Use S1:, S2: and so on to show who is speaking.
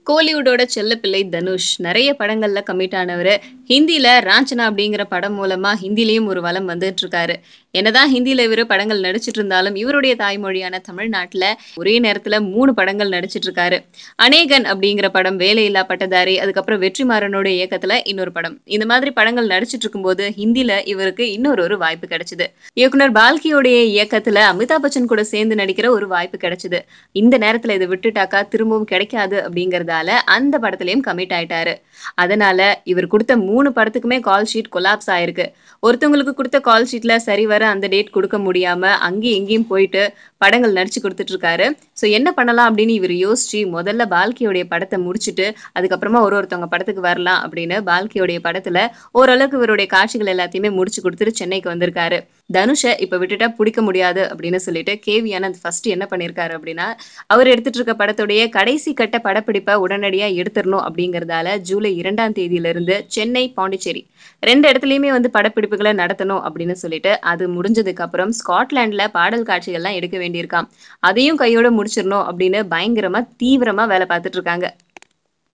S1: கோலிவுட்டோட செல்லப்பிள்ளை தனுஷ் நெறைய படங்கள்ல கமிட் ஆனவரு. ஹிந்தில ராஞ்சனா அப்படிங்கிற படம் மூலமா ஹிந்திலயும் ஒரு வலம் வந்துட்டு இருக்காரு. என்னதான் ஹிந்தில இவரு படங்கள் நடிச்சிட்டு இருந்தாலும், இவருடைய தாய்மொழியான தமிழ்நாட்டுல ஒரே நேரத்துல 3 படங்கள் நடிச்சிட்டு இருக்காரு. அநேகன் அப்படிங்கிற படம், வேலையில்லா பட்டதாரி, அதுக்கப்புறம் வெற்றிமாறனோட இயக்கத்துல இன்னொரு படம். இந்த மாதிரி படங்கள் நடிச்சிட்டு இருக்கும்போது, ஹிந்தில இவருக்கு இன்னொரு வாய்ப்பு கிடைச்சது. இயக்குனர் பால்கியோடைய இயக்கத்துல அமிதாப் பச்சன் கூட சேர்ந்து நடிக்கிற ஒரு வாய்ப்பு கிடைச்சது. இந்த நேரத்துல இத விட்டுட்டாக்கா திரும்பவும் கிடைக்காது அப்படிங்கிறதால அந்த படத்துலயும் கமிட் ஆயிட்டாரு. அதனால இவர் குடுத்த 3 படத்துக்குமே கால் ஷீட் கொலாப்ஸ் ஆயிருக்கு. ஒருத்தவங்களுக்கு குடுத்த கால் ஷீட்ல சரிவர அந்த டேட் குடுக்க முடியாம அங்கேயும் இங்கேயும் போயிட்டு படங்கள் நடிச்சு குடுத்துட்டு இருக்காரு. என்ன பண்ணலாம் அப்படின்னு இவரு யோசிச்சு முதல்ல பால்கியோடைய படத்த முடிச்சுட்டு, அதுக்கப்புறமா ஒருத்தவங்க படத்துக்கு வரலாம் அப்படின்னு பால்கியோடைய படத்துல ஓரளவுக்கு இவருடைய காட்சிகள் எல்லாத்தையுமே முடிச்சு குடுத்துட்டு சென்னைக்கு வந்திருக்காரு. தனுஷ இப்ப விட்டுட்டா புடிக்க முடியாது அப்படின்னு சொல்லிட்டு கேவி ஆனந்த் ஃபர்ஸ்ட் என்ன பண்ணியிருக்காரு அப்படின்னா, அவர் எடுத்துட்டு இருக்க படத்துடைய கடைசி கட்ட படப்பிடிப்ப உடனடியா எடுத்துறணும் அப்படிங்கிறதால ஜூலை 2ஆம் தேதியிலிருந்து சென்னை, பாண்டிச்சேரி 2 இடத்துலயுமே படப்பிடிப்புகள நடத்தணும் அப்படின்னு சொல்லிட்டு, அது முடிஞ்சதுக்கு அப்புறம் ஸ்காட்லாண்ட்ல பாடல் காட்சிகள்லாம் எடுக்க வேண்டியிருக்காம். அதையும் கையோட முடிச்சிரணும் அப்படின்னு பயங்கரமா, தீவிரமா வேல பார்த்துட்டு இருக்காங்க.